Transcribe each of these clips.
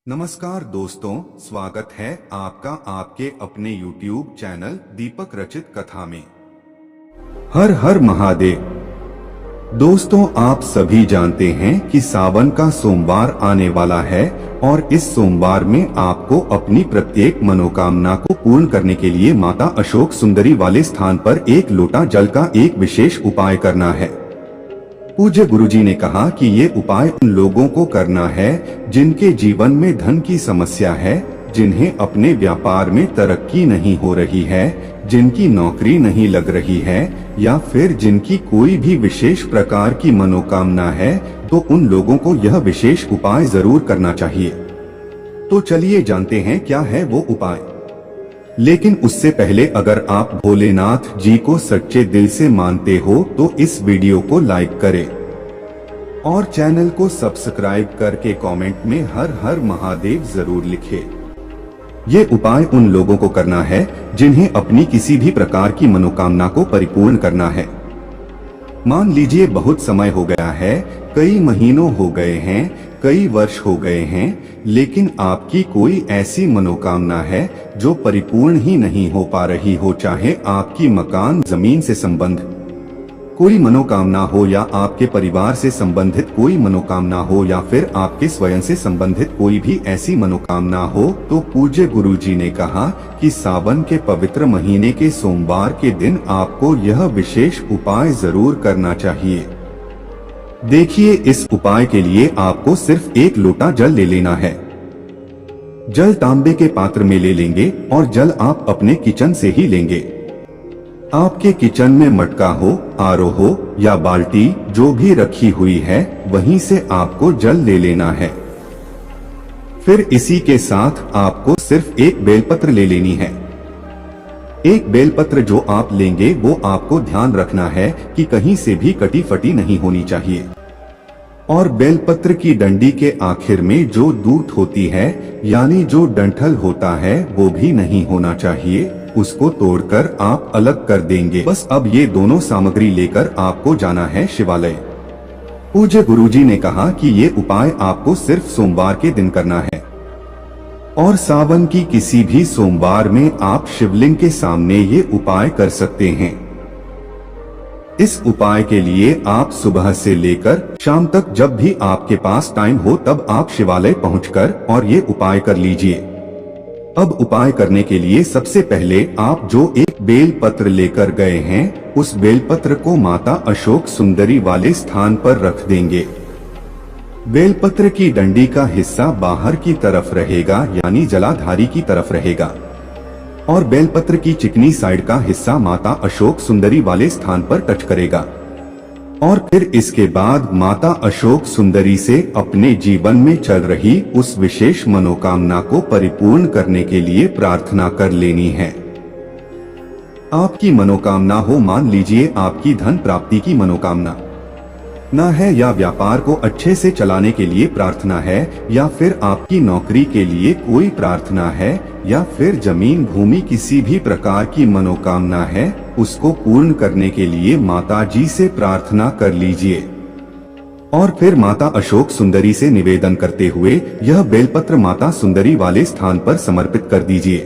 नमस्कार दोस्तों, स्वागत है आपका आपके अपने YouTube चैनल दीपक रचित कथा में। हर हर महादेव। दोस्तों, आप सभी जानते हैं कि सावन का सोमवार आने वाला है और इस सोमवार में आपको अपनी प्रत्येक मनोकामना को पूर्ण करने के लिए माता अशोक सुंदरी वाले स्थान पर एक लोटा जल का एक विशेष उपाय करना है। पूज्य गुरुजी ने कहा कि ये उपाय उन लोगों को करना है जिनके जीवन में धन की समस्या है, जिन्हें अपने व्यापार में तरक्की नहीं हो रही है, जिनकी नौकरी नहीं लग रही है या फिर जिनकी कोई भी विशेष प्रकार की मनोकामना है, तो उन लोगों को यह विशेष उपाय जरूर करना चाहिए। तो चलिए जानते हैं क्या है वो उपाय। लेकिन उससे पहले अगर आप भोलेनाथ जी को सच्चे दिल से मानते हो तो इस वीडियो को लाइक करें और चैनल को सब्सक्राइब करके कमेंट में हर हर महादेव जरूर लिखें। ये उपाय उन लोगों को करना है जिन्हें अपनी किसी भी प्रकार की मनोकामना को परिपूर्ण करना है। मान लीजिए बहुत समय हो गया है, कई महीनों हो गए हैं, कई वर्ष हो गए हैं, लेकिन आपकी कोई ऐसी मनोकामना है जो परिपूर्ण ही नहीं हो पा रही हो, चाहे आपकी मकान जमीन से संबंध कोई मनोकामना हो या आपके परिवार से संबंधित कोई मनोकामना हो या फिर आपके स्वयं से संबंधित कोई भी ऐसी मनोकामना हो, तो पूज्य गुरुजी ने कहा कि सावन के पवित्र महीने के सोमवार के दिन आपको यह विशेष उपाय जरूर करना चाहिए। देखिए, इस उपाय के लिए आपको सिर्फ एक लोटा जल ले लेना है। जल तांबे के पात्र में ले लेंगे और जल आप अपने किचन से ही लेंगे। आपके किचन में मटका हो, आरो हो या बाल्टी जो भी रखी हुई है, वहीं से आपको जल ले लेना है। फिर इसी के साथ आपको सिर्फ एक बेलपत्र ले लेनी है। एक बेलपत्र जो आप लेंगे वो आपको ध्यान रखना है कि कहीं से भी कटी फटी नहीं होनी चाहिए। और बेलपत्र की डंडी के आखिर में जो दूत होती है, यानी जो डंठल होता है, वो भी नहीं होना चाहिए। उसको तोड़कर आप अलग कर देंगे। बस अब ये दोनों सामग्री लेकर आपको जाना है शिवालय। पूज्य गुरुजी ने कहा कि ये उपाय आपको सिर्फ सोमवार के दिन करना है और सावन की किसी भी सोमवार में आप शिवलिंग के सामने ये उपाय कर सकते हैं। इस उपाय के लिए आप सुबह से लेकर शाम तक जब भी आपके पास टाइम हो तब आप शिवालय पहुंचकर और ये उपाय कर लीजिए। अब उपाय करने के लिए सबसे पहले आप जो एक बेल पत्र लेकर गए हैं, उस बेल पत्र को माता अशोक सुंदरी वाले स्थान पर रख देंगे। बेलपत्र की डंडी का हिस्सा बाहर की तरफ रहेगा, यानी जलाधारी की तरफ रहेगा, और बेलपत्र की चिकनी साइड का हिस्सा माता अशोक सुंदरी वाले स्थान पर टच करेगा। और फिर इसके बाद माता अशोक सुंदरी से अपने जीवन में चल रही उस विशेष मनोकामना को परिपूर्ण करने के लिए प्रार्थना कर लेनी है। आपकी मनोकामना हो, मान लीजिए आपकी धन प्राप्ति की मनोकामना ना है, या व्यापार को अच्छे से चलाने के लिए प्रार्थना है, या फिर आपकी नौकरी के लिए कोई प्रार्थना है, या फिर जमीन भूमि किसी भी प्रकार की मनोकामना है, उसको पूर्ण करने के लिए माता जी से प्रार्थना कर लीजिए। और फिर माता अशोक सुंदरी से निवेदन करते हुए यह बेलपत्र माता सुंदरी वाले स्थान पर समर्पित कर दीजिए।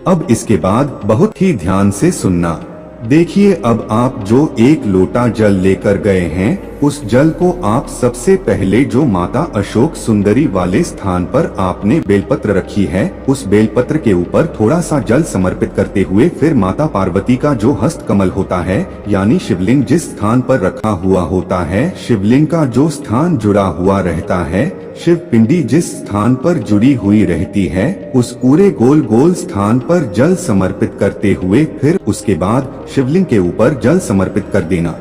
अब इसके बाद बहुत ही ध्यान से सुनना। देखिए, अब आप जो एक लोटा जल लेकर गए हैं, उस जल को आप सबसे पहले जो माता अशोक सुंदरी वाले स्थान पर आपने बेलपत्र रखी है, उस बेलपत्र के ऊपर थोड़ा सा जल समर्पित करते हुए फिर माता पार्वती का जो हस्त कमल होता है, यानी शिवलिंग जिस स्थान पर रखा हुआ होता है, शिवलिंग का जो स्थान जुड़ा हुआ रहता है, शिव पिंडी जिस स्थान पर जुड़ी हुई रहती है, उस पूरे गोल गोल स्थान पर जल समर्पित करते हुए फिर उसके बाद शिवलिंग के ऊपर जल समर्पित कर देना।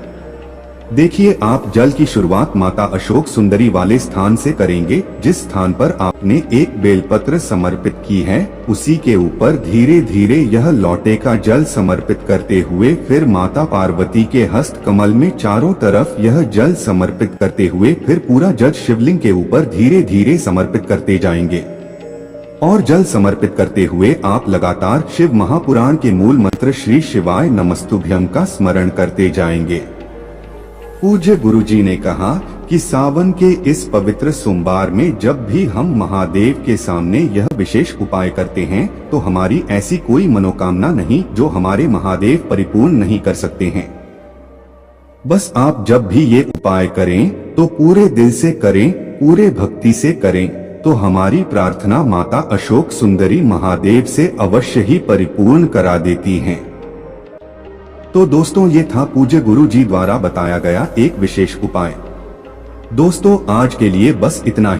देखिए, आप जल की शुरुआत माता अशोक सुंदरी वाले स्थान से करेंगे। जिस स्थान पर आपने एक बेलपत्र समर्पित की है, उसी के ऊपर धीरे धीरे यह लोटे का जल समर्पित करते हुए फिर माता पार्वती के हस्त कमल में चारों तरफ यह जल समर्पित करते हुए फिर पूरा जल शिवलिंग के ऊपर धीरे धीरे समर्पित करते जाएंगे। और जल समर्पित करते हुए आप लगातार शिव महापुराण के मूल मंत्र श्री शिवाय नमस्तुभ्यम का स्मरण करते जाएंगे। पूज्य गुरुजी ने कहा कि सावन के इस पवित्र सोमवार में जब भी हम महादेव के सामने यह विशेष उपाय करते हैं तो हमारी ऐसी कोई मनोकामना नहीं जो हमारे महादेव परिपूर्ण नहीं कर सकते हैं। बस आप जब भी ये उपाय करें तो पूरे दिल से करें, पूरे भक्ति से करें, तो हमारी प्रार्थना माता अशोक सुंदरी महादेव से अवश्य ही परिपूर्ण करा देती हैं। तो दोस्तों, ये था पूज्य गुरु जी द्वारा बताया गया एक विशेष उपाय। दोस्तों, आज के लिए बस इतना ही।